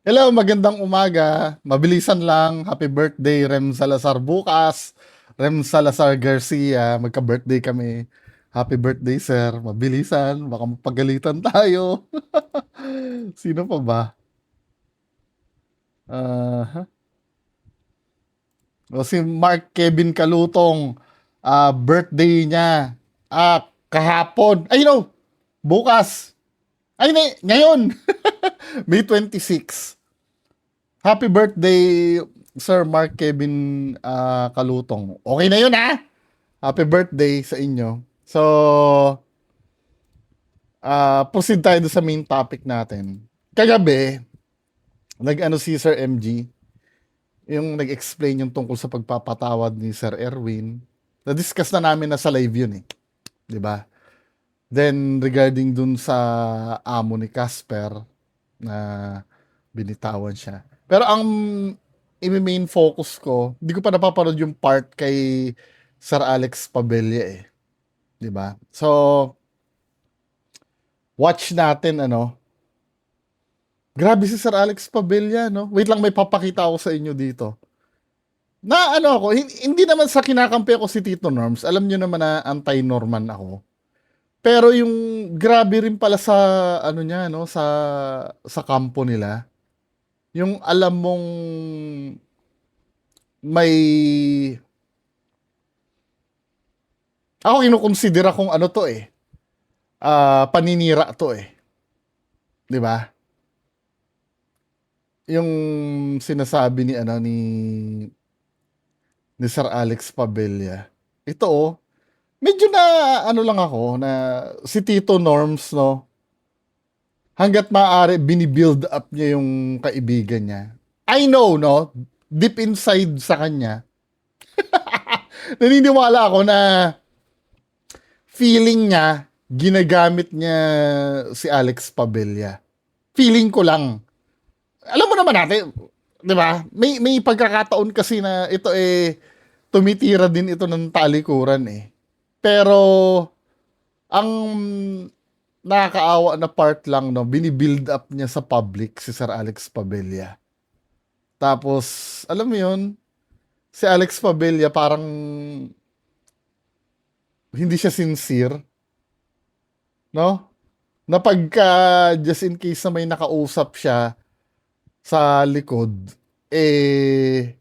Hello, magandang umaga. Mabilisan lang. Happy birthday, Rem Salazar bukas. Rem Salazar Garcia, magka-birthday kami. Happy birthday, sir. Mabilisan, baka mapagalitan tayo. Sino pa ba? Ah, o si Mark Kevin Kalutong, birthday niya. Kahapon. Ay, no, bukas. Ay, ngayon. May 26. Happy birthday, Sir Mark Kevin Kalutong. Okay na yun, ha? Happy birthday sa inyo. So, proceed tayo doon sa main topic natin. Kagabi, nag-ano si Sir MG, yung nag-explain yung tungkol sa pagpapatawad ni Sir Erwin. Na-discuss na namin na sa live yun eh. 'Di ba? Then, regarding dun sa amo ni Casper, na binitawan siya. Pero ang i-main focus ko, hindi ko pa napapanood yung part kay Sir Alex Pabella eh. 'Di ba? So, watch natin ano. Grabe si Sir Alex Pabella, no? Wait lang, may papakita ako sa inyo dito. Na ano ako, hindi naman sa kinakampi ako si Tito Norms. Alam niyo naman na anti-Norman ako. Pero yung grabe rin pala sa ano niya, no, sa kampo nila. Yung alam mong may ako kinukonsidera kung ano to eh. Paninira to eh. 'Di ba? Yung sinasabi ni ano ni Sir Alex Pabella. Ito oh, medyo na ano lang ako na si Tito Norms no, hangga't maaari binibuild up niya yung kaibigan niya. I know no, deep inside sa kanya, naniniwala ako na feeling niya ginagamit niya si Alex Pabella. Feeling ko lang. Alam mo naman natin, 'di ba? May pagkakataon kasi na ito eh tumitira din ito ng talikuran eh. Pero ang nakakaawa na part lang no, binibuild up niya sa public si Sir Alex Pabella. Tapos, alam mo 'yun, si Alex Pabella parang hindi siya sincere, no? Na pagka just in case na may nakausap siya sa likod, eh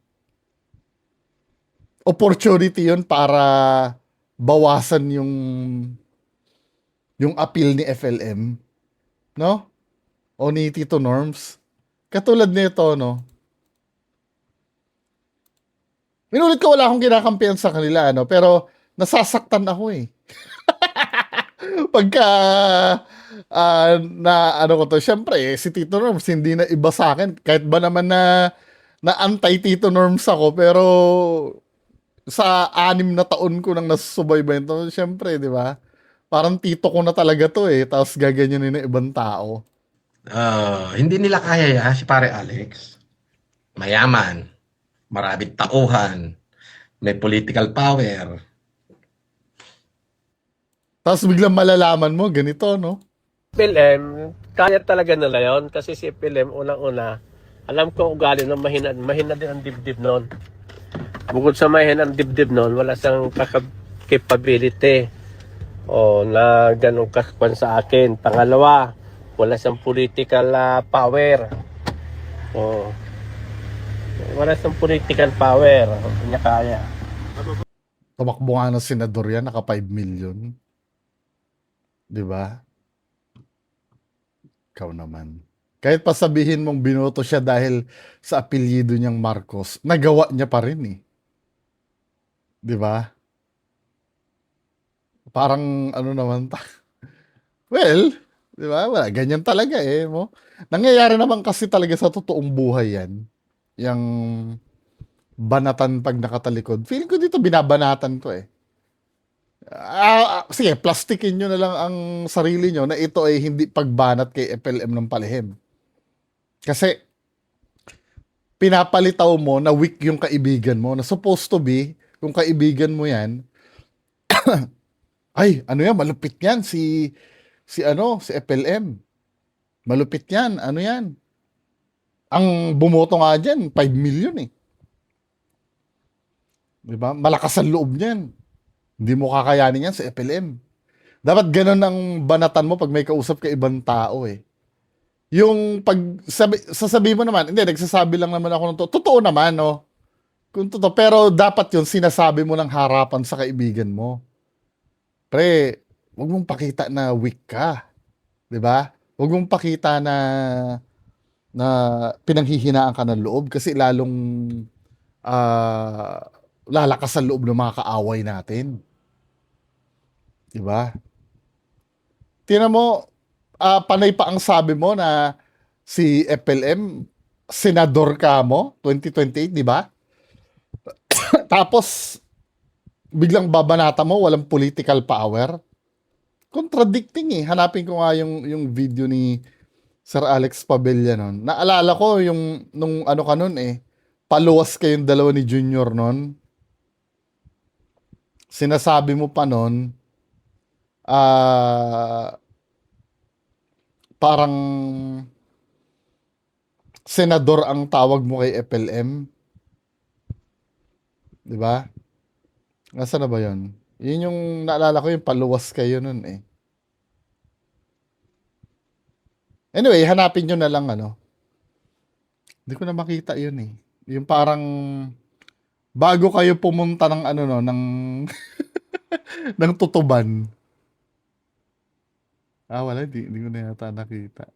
opportunity 'yun para bawasan yung appeal ni FLM, no? O ni Tito Norms. Katulad nito, no? Minulit ko wala akong kinakampihan sa kanila, ano? Pero nasasaktan ako eh. Pagka na ano ko to, syempre eh, si Tito Norms hindi na iba sa akin. Kahit ba naman na anti Tito Norms ako, pero sa 6 na taon ko nang nasusubaybay ito, syempre, di ba? Parang tito ko na talaga to eh, tapos gaganyanin ng ibang tao. Hindi nila kaya si pare Alex. Mayaman, maraming tauhan, may political power. Tapos biglang malalaman mo, ganito, no? PLM, kaya talaga nila yon kasi si PLM unang-una, alam ko ugali ng mahina, mahina din ang dibdib noon. Bukod sa mahina ang dibdib noon, wala siyang capability o na ganun kakwan sa akin. Pangalawa, wala siyang political power. O, wala siyang political power. Hindi niya kaya. Tumakbo nga ng senador yan, naka 5 million. Di ba? Ikaw naman. Kahit pa sabihin mong binoto siya dahil sa apelyido niyang Marcos, nagawa niya pa rin eh. Di ba? Parang ano naman well, di ba? Wala, ganyan talaga eh. Mo. Nangyayari naman kasi talaga sa totoong buhay yan. Yung banatan pag nakatalikod. Feeling ko dito binabanatan ko eh. Sige, plastikin nyo na lang ang sarili nyo na ito ay hindi pagbanat kay FLM ng palihim. Kasi pinapalitaw mo na weak yung kaibigan mo, na supposed to be, kung kaibigan mo yan, ay, ano yan, malupit yan, si FLM. Malupit yan, ano yan. Ang bumoto nga dyan, 5 million eh. Di ba? Malakas ang loob niyan. Hindi mo kakayanin yan sa FLM. Dapat ganun ang banatan mo pag may kausap ka ibang tao eh. Yung pag sasabihin mo naman, hindi, nagsasabi lang naman ako ng totoo naman, no? Kung totoo, pero dapat yun sinasabi mo ng harapan sa kaibigan mo. Pre, wag mong pakita na weak ka. 'Di ba? Wag mong pakita na pinanghihinaan ka ng loob kasi lalong ah, lalakas ang loob ng mga kaaway natin. 'Di ba? Tingnan mo, panay pa ang sabi mo na si FLM, senador ka mo, 2028, di ba? Tapos, biglang babanata mo, walang political power. Contradicting eh. Hanapin ko nga yung video ni Sir Alex Pabella nun. Naalala ko yung, nung ano ka nun eh, paluwas kayong dalawa ni Junior nun. Sinasabi mo pa nun, parang senador ang tawag mo kay FLM. Di ba? Nasaan na ba yun? Yun yung naalala ko yung paluwas kayo nun eh. Anyway, hanapin nyo na lang ano. Hindi ko na makita yun eh. Yung parang bago kayo pumunta ng ano no, ng ng Tutuban. Wala, hindi ko na yata nakita.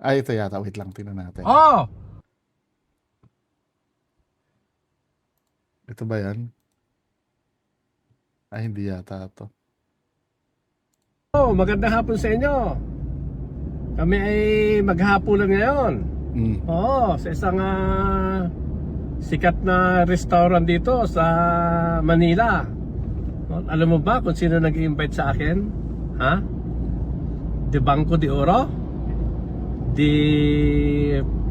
Ito yata. Wait lang, tingnan natin. Oh! Ito ba yan? Hindi yata ito. Oh, magandang hapon sa inyo. Kami ay maghapunan ngayon. Oo, sa isang sikat na restaurant dito sa Manila. Alam mo ba kung sino nag-i-invite sa akin? Ha? De Banco de Oro? Di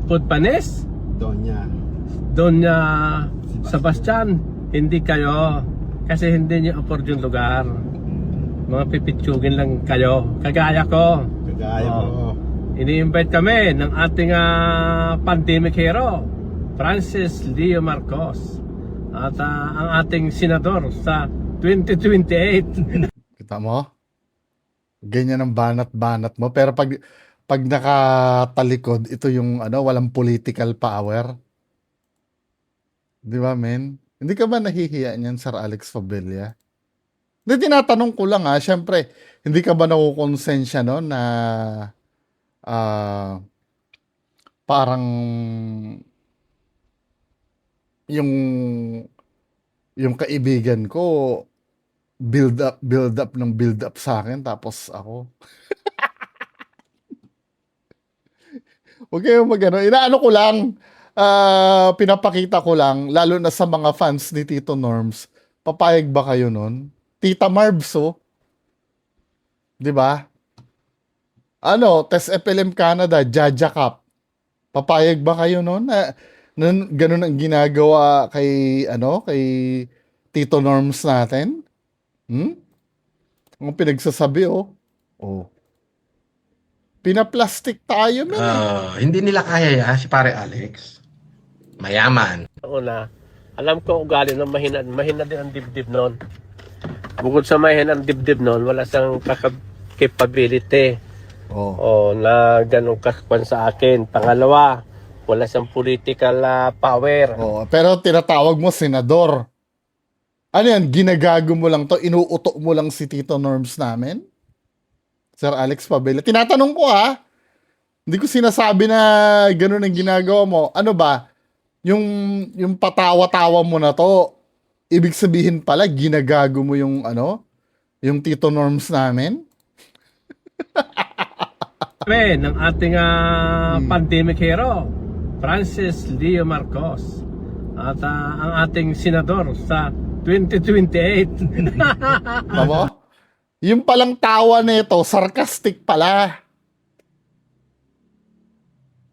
Pudpanes? Doña Sebastian. Hindi kayo. Kasi hindi niyo afford yung lugar. Mga pipitsugin lang kayo. Kagaya ko. Ini-invite kami ng ating pandemic hero, Francis Leo Marcos. At ang ating senador sa 2028. Kita mo? Ganyan ang banat-banat mo. Pero pag nakatalikod, ito yung ano, walang political power. Di ba, men? Hindi ka ba nahihiya niyan, Sir Alex Pabella? Hindi, tinatanong ko lang syempre, hindi ka ba nakukonsensya no na parang yung kaibigan ko build up sa akin tapos ako. Okay, magano. Inaano ko lang, pinapakita ko lang, lalo na sa mga fans ni Tito Norms, papayag ba kayo nun? Tita Marbs, oh. Di ba? Test FLM Canada, Jaja Cup. Papayag ba kayo nun? Ganun ang ginagawa kay Tito Norms natin? Ang pinagsasabi, oh. Pinaplastic tayo, man. Hindi nila kaya si pare Alex. Mayaman. Una, alam ko ugali ng mahina din ang dibdib noon. Bukod sa mahina ang dibdib noon, wala siyang capability. Na ganun kakwan sa akin. Pangalawa, wala siyang political power. Pero tinatawag mo senador. Ano yan? Ginagago mo lang to? Inuuto mo lang si Tito Norms namin? Sir Alex Pabella. Tinatanong ko Hindi ko sinasabi na ganun ang ginagawa mo. Ano ba? Yung patawa-tawa mo na to, ibig sabihin pala, ginagago mo yung yung Tito Norms namin? Ng ating pandemic hero, Francis Leo Marcos. At ang ating senador sa 2028. Tama? Yung palang tawa nito, sarcastic pala.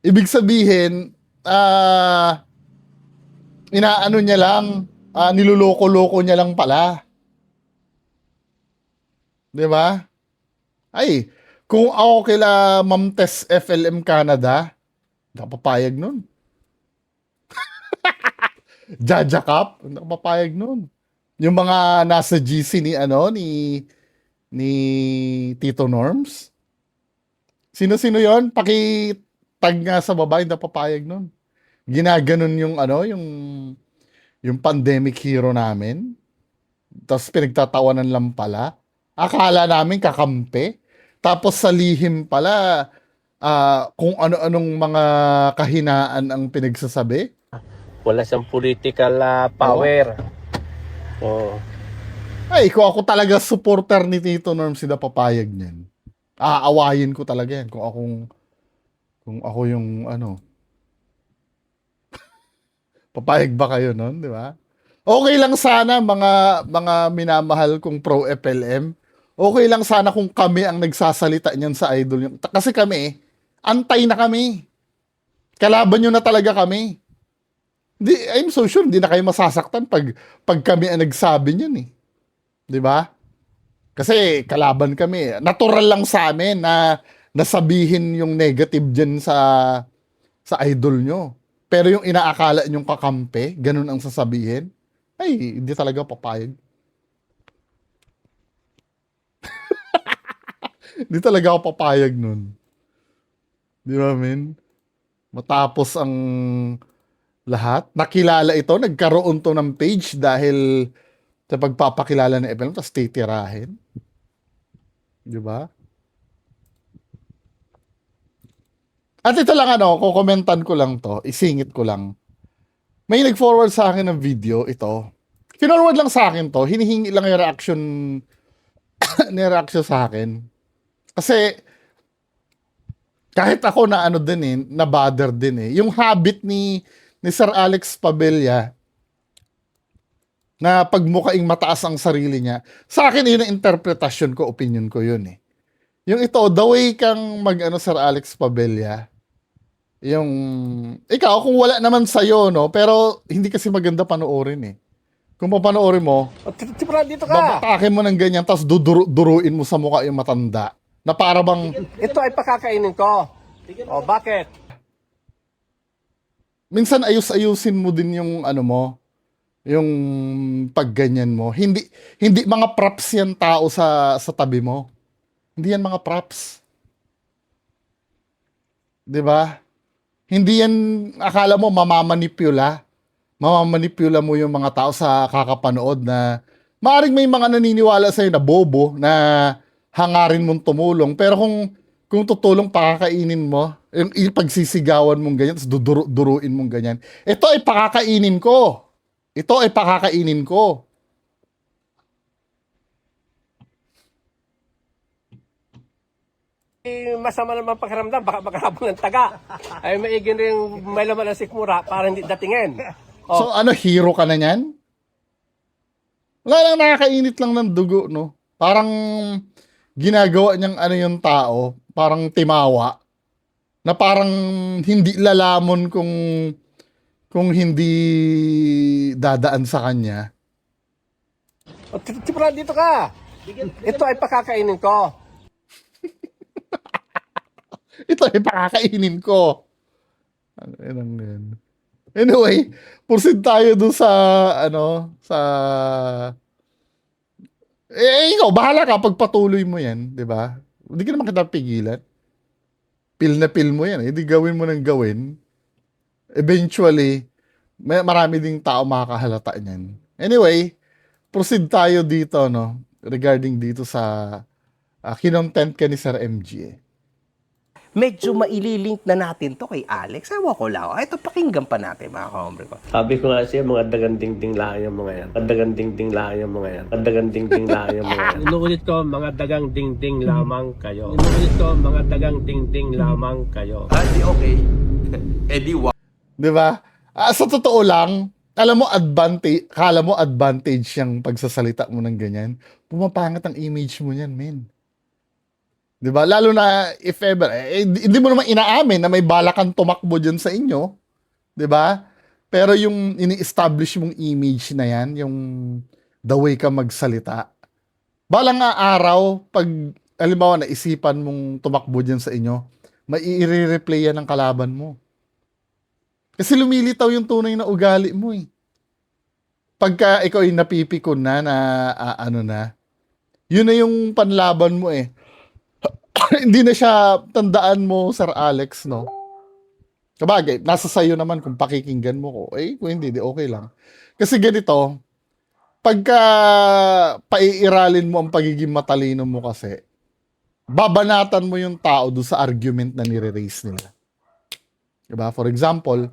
Ibig sabihin, inaano niya lang, niluloko-loko niya lang pala. 'Di ba? Kung ako kila Ma'am Tess FLM Canada, nakapapayag nun. Jaja Cup, nakapapayag nun. Yung mga nasa GC ni Tito Norms. Sino-sino yon? Paki-tag nga sa baba, hindi napapayag nun. Ginaganon yung pandemic hero namin. Tapos pinagtatawanan lang pala. Akala namin kakampi. Tapos sa lihim pala, kung ano-anong mga kahinaan ang pinagsasabi. Wala siyang political power. Oh. Ay, kung ako talaga supporter ni Tito Norm, sila papayag niyan. Aawayin ko talaga yan kung ako yung papayag ba kayo nun, di ba? Okay lang sana mga minamahal kong pro FLM. Okay lang sana kung kami ang nagsasalita niyan sa idol niyo. Kasi kami, antay na kami. Kalaban niyo na talaga kami. I'm so sure hindi na kayo masasaktan pag kami ang nagsabi niyan eh. 'Di ba? Kasi kalaban kami. Natural lang sa amin na nasabihin yung negative diyan sa idol nyo. Pero yung inaakala nyong kakampi, ganun ang sasabihin, ay, hindi talaga papayag. Hindi talaga ako papayag nun. Di ba, men? Matapos ang lahat, nakilala ito, nagkaroon to ng page dahil sa pagpapakilala ng FLM, tapos titirahin. Di ba? At ito lang kukomentan ko lang to, isingit ko lang. May nag-forward sa akin ng video, ito. Finorward lang sa akin to, hinihingi lang yung reaction, ni-reaction sa akin. Kasi, kahit ako na na bother din eh. Yung habit ni Sir Alex Pabella, na pagmukaing mataas ang sarili niya, sa akin yun ang interpretasyon ko, opinion ko yun eh. Yung ito, the way kang Sir Alex Pabella, yung, ikaw, kung wala naman sa'yo, no, pero hindi kasi maganda panoorin eh. Kung papanoorin mo, Dito ka. babatakin mo ng ganyan, tapos duruin mo sa mukha yung matanda, na para bang, Ito ay pakakainin ko. Oh, bakit? minsan ayus-ayusin mo din yung yung pagganyan mo. Hindi mga props yan tao sa tabi mo. Hindi yan mga props. 'Di ba? Hindi yan akala mo mamamanipula. Mamamanipula mo yung mga tao sa kakapanood na maaring may mga naniniwala sa'yo na bobo na hangarin mong tumulong. Pero kung tutulong, pakakainin mo. Yung ipagsisigawan mong ganyan, tapos duruin mong ganyan. Ito ay pakakainin ko. Ito ay pakakainin ko. Masama naman pakiramdam, baka magkahabol ng taga. Ay maigin rin may laman ng sikmura para hindi datingin. So hero ka na niyan? Wala lang, nakakainit lang ng dugo, no? Parang ginagawa niyang yung tao, parang timawa, na parang hindi lalamon kung hindi dadaan sa kanya. Dito ka. Ito ay pakakainin ko. Ito ay pakakainin ko. Yan. Anyway, proceed tayo dun sa ikaw, bahala ka pagpatuloy mo yan, di ba? Hindi ka naman kita pigilan. Pil na pil mo yan. Hindi gawin mo ng gawin. Eventually, marami ding tao makakahalata niyan. Anyway, proceed tayo dito, no? Regarding dito sa kinontent ka ni Sir MG. Medyo maililink na natin to kay Alex. Ewan ko lang. Ito, pakinggan pa natin, mga ka-hombre ko. Sabi ko nga siya, mga daganding-ding lang yung mga yan. Daganding-ding lang yung mga yan. Daganding-ding lang yung mga yan. Inuulit ko, mga dagang ding-ding lamang kayo. Inuulit ko, mga dagang ding-ding lamang kayo. Di okay. Di Di ba? Sa totoo lang, kala mo advantage yung pagsasalita mo ng ganyan. Pumapangat ang image mo niyan, men. Di ba? Lalo na if ever, hindi mo naman inaamin na may balakan tumakbo dyan sa inyo. Di ba? Pero yung ini-establish mong image na yan, yung the way ka magsalita, balang nga araw, pag halimbawa, naisipan mong tumakbo dyan sa inyo, mai-replay yan ng kalaban mo. Kasi lumilitaw yung tunay na ugali mo eh. Pagka ikaw ay napipikon na, yun na yung panlaban mo eh. Hindi na siya tandaan mo, Sir Alex, no? Sabagay, nasa sayo naman kung pakikinggan mo ko. Eh, kung hindi, di okay lang. Kasi ganito, pagka paiiralin mo ang pagiging matalino mo kasi, babanatan mo yung tao doon sa argument na nire-raise nila. Diba? For example,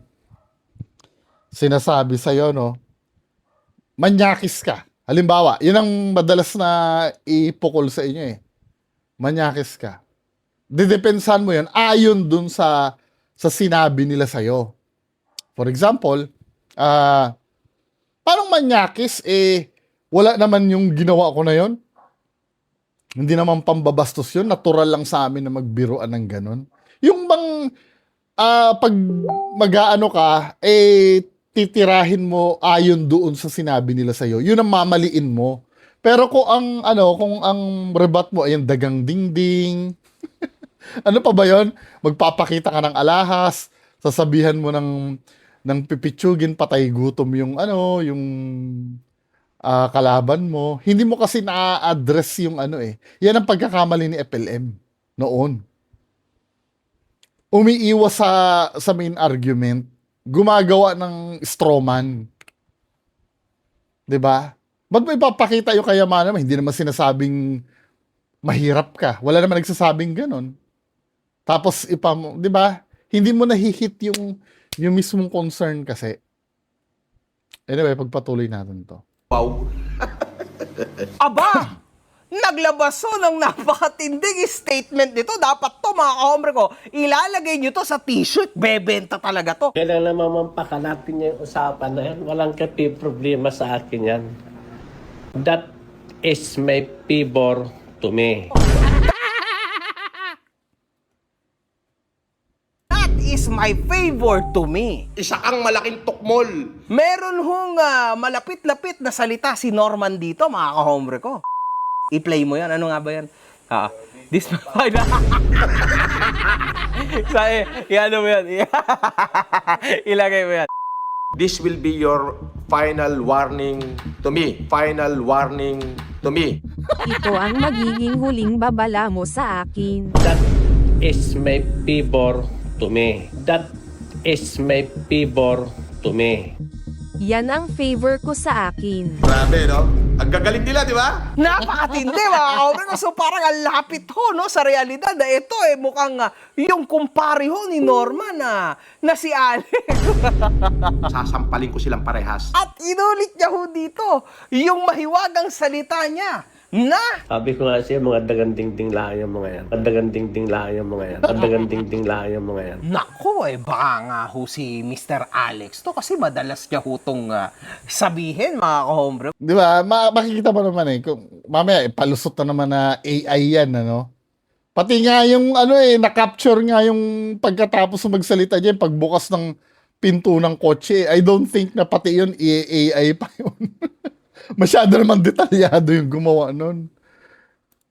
sinasabi sa'yo, no, manyakis ka. Halimbawa, yun ang madalas na ipukol sa inyo eh. Manyakis ka. Didepensahan mo yun ayon dun sa sinabi nila sa'yo. For example, parang manyakis, wala naman yung ginawa ko na yon. Hindi naman pambabastos yun. Natural lang sa amin na magbiruan ng ganun. Yung bang, pag mag-aano ka, titirahin mo ayon doon sa sinabi nila sa'yo. Yun ang mamaliin mo. Pero kung ang rebat mo ay yung dagang dingding, ano pa ba yon? Magpapakita ka ng alahas, sasabihan mo ng pipitsugin, patay gutom yung kalaban mo. Hindi mo kasi na-address yung Yan ang pagkakamali ni FLM noon. Umiiwas sa main argument, gumagawa ng strawman. 'Di ba? Ba't mo ipapakita yung kayamanan mo? Hindi naman sinasabing mahirap ka. Wala naman nagsasabing ganon. Tapos 'di ba? Hindi mo nahihit yung mismong concern kasi. Anyway, pagpatuloy natin 'to. Wow. Aba! Naglabas ng napakatinding statement nito. Dapat to, mga kahombre ko, ilalagay nyo to sa t-shirt. Bebenta talaga to. Kailangan naman pakalapin niya yung usapan na yan. Walang problema sa akin yan. That is my favor to me. That is my favor to me. Isa kang malaking tukmol. Meron hong malapit-lapit na salita si Norman dito, mga kahombre ko. I-play mo yan. Ano nga ba yan? This final... Ano mo yan? Ilagay mo yan. This will be your final warning to me. Final warning to me. Ito ang magiging huling babala mo sa akin. That is my favor to me. That is my favor to me. Yan ang favor ko sa akin. Grabe, no? Ang gagaling nila, di ba? Napakatindi, mga kahombre ko. So parang ang lapit ho, no, sa realidad. Ito mukhang yung kumpare ho ni Norman na si Alex. Sasampalin ko silang parehas. At inulit niya ho dito yung mahiwagang salita niya na Sabi ko nga siya, mga daganding-ding lang yung mga yan. Daganding-ding lang yung mga yan. Daganding-ding lang yung mga yan. nako, baka nga ho si Mr. Alex to kasi madalas niya ho itong sabihin, mga kahombre. Di ba? Makikita mo naman kung mamaya palusot na naman na AI yan, Pati nga yung na-capture nga yung pagkatapos magsalita diyan pagbukas ng pinto ng kotse. I don't think na pati yun AI pa yun. Masyado naman detalyado yung gumawa nun.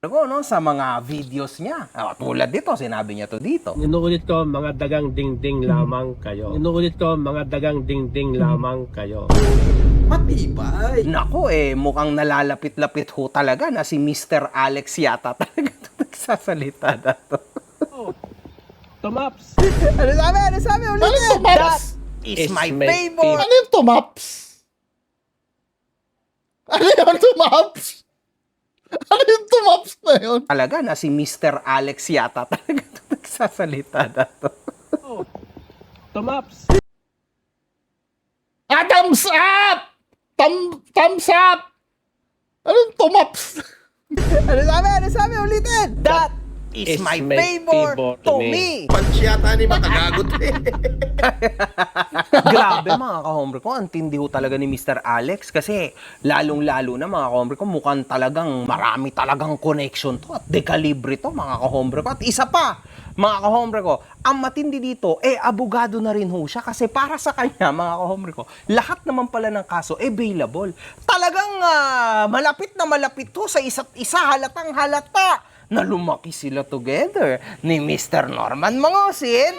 No, sa mga videos niya. Tulad dito, sinabi niya to dito. Inuulit ko, mga dagang dingding lamang kayo. Inuulit ko, mga dagang dingding lamang kayo. Matibay. Nako, mukhang nalalapit-lapit ho talaga na si Mr. Alex yata talaga ito nagsasalita na to. Tumaps! Ano sabi ulit? Ano yung tumaps? That is my favor. Ano yung tumaps? Ano yung tumaps? Ano yung tumaps na yun? Talaga na si Mr. Alex yata talaga ito nagsasalita na to. Tumaps! Thumbs up! Thumbs up! Ano yung tumaps? Ano sabi ulitin? That is my favor to me. Punch yata ni Matagagot eh. Grabe, mga kahombre ko, ang tindi ho talaga ni Mr. Alex kasi lalong-lalo na, mga kahombre ko, mukhang talagang marami talagang connection to at dekalibre to, mga kahombre ko. At isa pa, mga kahombre ko, ang matindi dito, abogado na rin ho siya kasi para sa kanya, mga kahombre ko, lahat naman pala ng kaso, available. Talagang malapit na malapit to sa isa't isa, halatang halata na lumaki sila together ni Mr. Norman Mangosin.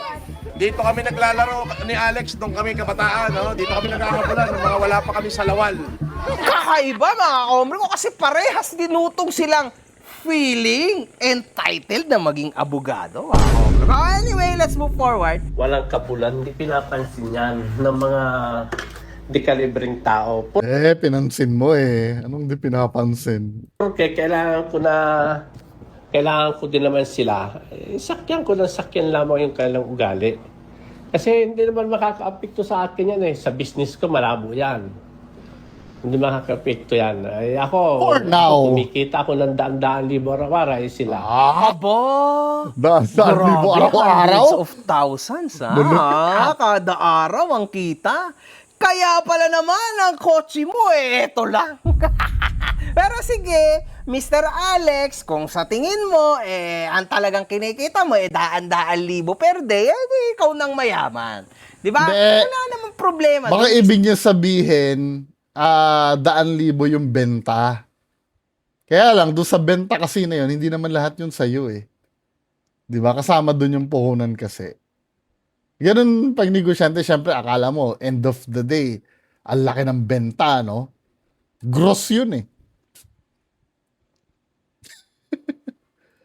Dito kami naglalaro ni Alex nung kami kabataan, no? Dito kami nagkakabulan nung mga wala pa kami sa lawal. Kakaiba mga kaombre ko kasi parehas dinutong silang feeling entitled na maging abogado. Mga kaombre ko. Anyway, let's move forward. Walang kapulan, hindi pinapansin yan ng mga dekalibring tao. Pinansin mo eh. Anong di pinapansin? Porque kailangan ko din naman sila. Sakyan ko ng sakyan lamang yung kailang ugali. Kasi hindi naman makaka-apekto sa akin yan eh. Sa business ko, malabo yan. Hindi makaka-apekto yan. Ay, ako, For now. kumikita ako ng daan-daan libo araw-araw, sila. Abo! Daan libo Grabe, araw-araw? hundreds of thousands, ha? Kada araw ang kita. Kaya pala naman ang kotse mo eto lang. Pero sige, Mr. Alex, kung sa tingin mo, ang talagang kinikita mo, daan-daan libo per day, di ikaw nang mayaman. Di ba? Hindi. Wala namang problema. Baka ibig niya sabihin, 100,000 yung benta. Kaya lang, doon sa benta kasi na yun, hindi naman lahat yun sa'yo eh. Di ba? Kasama doon yung puhunan kasi. Ganun pag negosyante, syempre akala mo, end of the day, ang laki ng benta, no? Gross yun eh.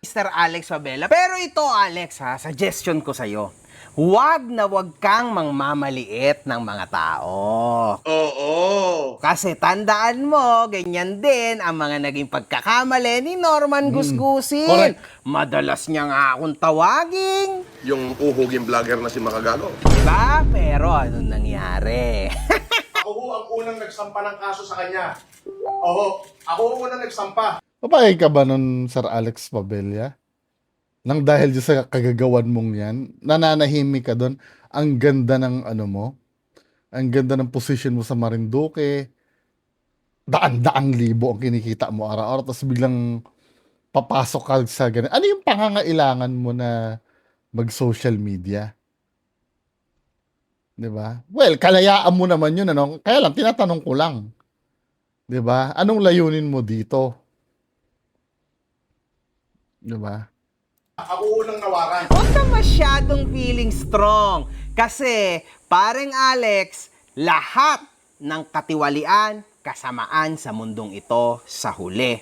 Mr. Alex Fabela. Pero ito, Alex, ha, suggestion ko sa'yo. Huwag na huwag kang mangmamaliit ng mga tao. Oo. Kasi tandaan mo, ganyan din ang mga naging pagkakamali ni Norman Gusgusin. correct. Madalas niya nga akong tawaging. Yung uhuging vlogger na si Makagago. Diba? Pero anong nangyari? Ako ho ang unang nagsampa ng kaso sa kanya. Oo. Ako ang unang nagsampa. Papayag ka ba nun, Sir Alex Pabella? Nang dahil dyan sa kagagawan mong yan, nananahimik ka doon, ang ganda ng ano mo, ang ganda ng position mo sa Marinduque, daan-daang libo ang kinikita mo araw-araw, tapos biglang papasok ka sa ganun. Ano yung pangangailangan mo na mag-social media? Di ba? Well, kalayaan mo naman yun, ano? Kaya lang, tinatanong ko lang. Di ba? Anong layunin mo dito? Di ba? Ako unang nawaran. Huwag ka masyadong feeling strong. Kasi, paring Alex, lahat ng katiwalian, kasamaan sa mundong ito sa huli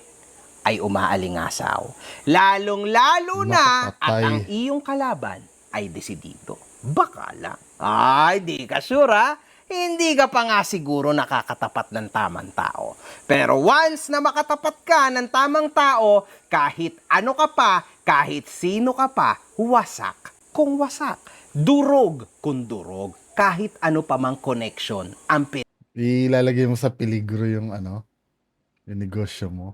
ay umaalingasaw. Lalong-lalo na Nakapatay. at ang iyong kalaban ay desidido. Baka lang. Ay, di ka sure ha? Hindi ka pa nga siguro nakakatapat ng tamang tao. Pero once na makatapat ka ng tamang tao, kahit ano ka pa, kahit sino ka pa, wasak kung wasak. Durog kung durog. Kahit ano pa mang connection ang Ilalagay mo sa peligro yung ano, yung negosyo mo.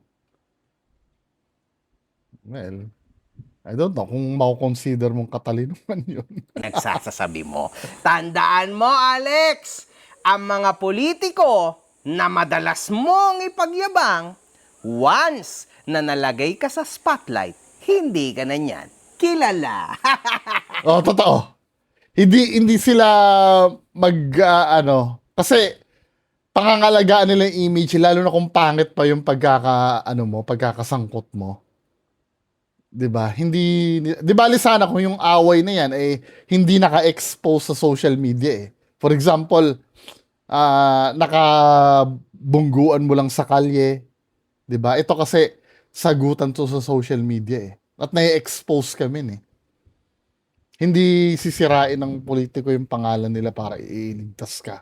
Well, I don't know kung mako-consider mong katalino man yun. nagsasasabi mo. Tandaan mo, Alex, ang mga politiko na madalas mong ipagyabang, once na nalagay ka sa spotlight, hindi ka na niyan kilala. Oh, totoo. Hindi sila kasi pangangalagaan nila yung image, lalo na kung pangit pa yung pagkakasangkot mo. 'Di ba? Hindi 'di bali sana kung yung away na yan hindi naka-expose sa social media eh. For example, nakabungguan mo lang sa kalye, 'di ba? Ito kasi sagutan to sa social media eh. At na-expose kami eh. Hindi sisirain ng politiko yung pangalan nila para iligtas ka.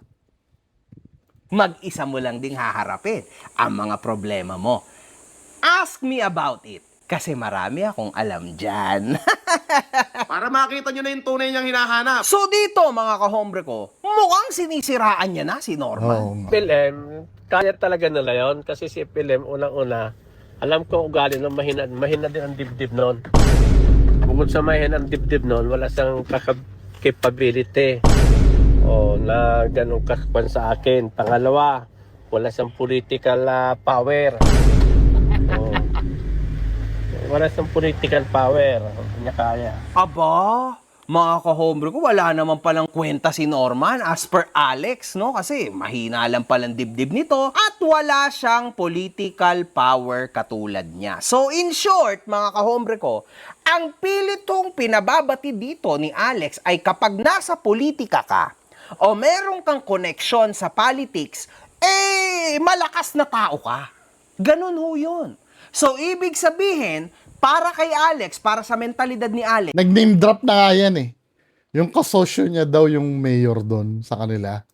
Mag-isa mo lang ding haharapin ang mga problema mo. Ask me about it. Kasi marami akong alam dyan. Para makita nyo na yung tunay niyang hinahanap. So dito, mga kahombre ko, mukhang sinisiraan niya na si Norman. Oo nga. PLM, kaya talaga nila yun. Kasi si PLM, unang-una, alam ko ugali ng mahina din ang dibdib noon. Bukod sa mahina ang dibdib noon, wala siyang capability na ganun kakpan sa akin. Pangalawa, wala siyang political power. Wala siyang political power. Hindi niya kaya. Aba, mga kahombre ko, wala naman palang kwenta si Norman as per Alex, no? Kasi mahina lang palang dibdib nito at wala siyang political power katulad niya. So in short, mga kahombre ko, ang pilitong pinababati dito ni Alex ay kapag nasa politika ka o meron kang koneksyon sa politics, malakas na tao ka. Ganun ho yun. So ibig sabihin, para kay Alex, para sa mentalidad ni Alex, Nag-name drop na nga yan eh. Yung kasosyo niya daw yung mayor doon sa kanila.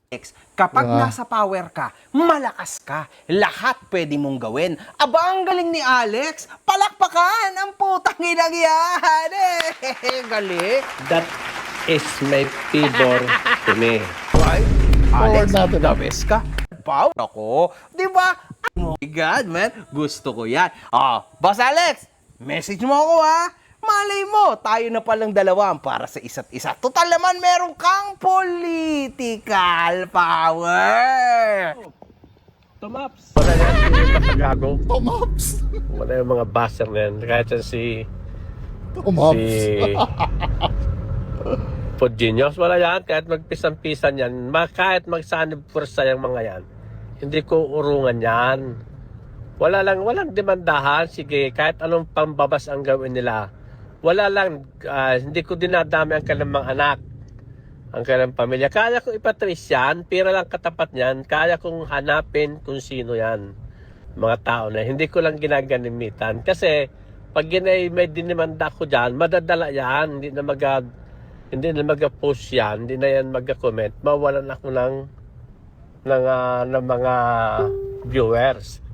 kapag Diba? nasa power ka, malakas ka. Lahat pwede mong gawin. Aba, ang galing ni Alex. Palakpakan ang putang inang yan. Galing. That is my favor to me. Right? Alex, natin. the best ka. Power ako. Di ba? Oh my God, man. Gusto ko yan. Boss Alex, message mo ako ha. Malay mo, tayo na palang dalawa para sa isa't isa. Total naman, meron kang political power. Tumaps. Wala yan si Matagago. Tomaps! Wala yung mga baser na yan. Kahit yan si Tomaps! Podgenius, wala yan. Kahit magpisan-pisan yan. Kahit magsanib pursa yung mga yan. Hindi ko urungan yan. Walang demandahan. Sige, kahit anong pambabas ang gawin nila. Wala lang, hindi ko dinadami ang kanilang mga anak, ang kanilang pamilya. Kaya kong ipatrace yan, pira lang katapat niyan, kaya kong hanapin kung sino yan. Mga tao na, hindi ko lang ginaganimitan. Kasi, pag may dinimanda ko dyan, madadala yan, hindi na mag-post yan, hindi na yan mag-comment, mawalan ako ng mga viewers.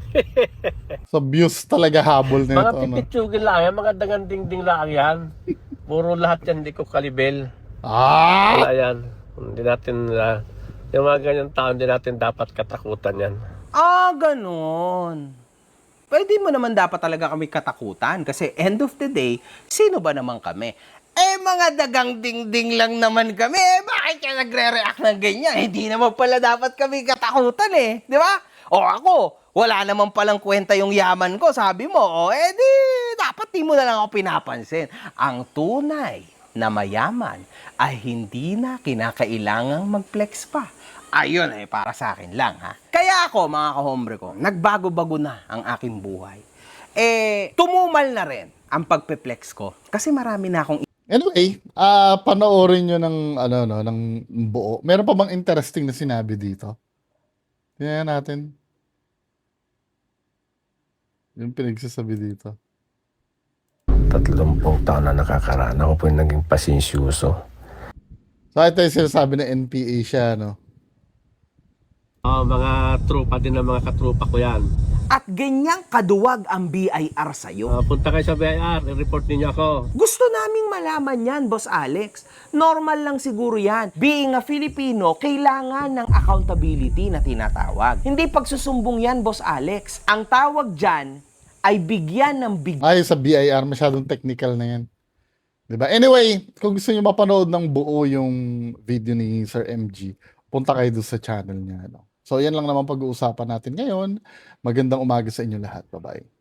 So, views talaga habol na Mga ito. Ano? pipitsugin lang yan, mga danganding-ding lang yan. Puro lahat yan, hindi ko kalibel. Ah! Wala yan. Hindi natin, yung mga ganyan tao, hindi natin dapat katakutan yan. Ganon. Pwede mo naman dapat talaga kami katakutan kasi end of the day, sino ba naman kami? Mga dagang dingding lang naman kami. Bakit ka nagre-react ng ganyan? Hindi naman pala dapat kami katakutan eh. Di ba? O ako, wala naman palang kwenta yung yaman ko, sabi mo. Di, dapat di mo na lang ako pinapansin. Ang tunay na mayaman ay hindi na kinakailangang mag-flex pa. Ayun para sa akin lang ha. Kaya ako, mga kahombre ko, nagbago-bago na ang aking buhay. Tumumal na rin ang pagpe-flex ko kasi marami na akong Anyway, panoorin nyo ng, ng buo. Meron pa bang interesting na sinabi dito? Tingnan natin. Yung pinagsasabi dito. 30 taon na nakakaraan. Ako po yung naging pasensyoso. So, ito yung sinasabi na NPA siya, no? Mga tropa din ng mga katrupa ko yan. at ganyang kaduwag ang BIR sa'yo. Punta kayo sa BIR, i-report ninyo ako. Gusto naming malaman yan, Boss Alex. Normal lang siguro yan. Being a Filipino, kailangan ng accountability na tinatawag. Hindi pagsusumbong yan, Boss Alex. Ang tawag dyan ay bigyan ng Ay, sa BIR, masyadong technical na yan. Diba? Anyway, kung gusto niyo mapanood ng buo yung video ni Sir MG, punta kayo doon sa channel niya. No? So, yan lang naman pag-uusapan natin ngayon. Magandang umaga sa inyo lahat. Bye-bye.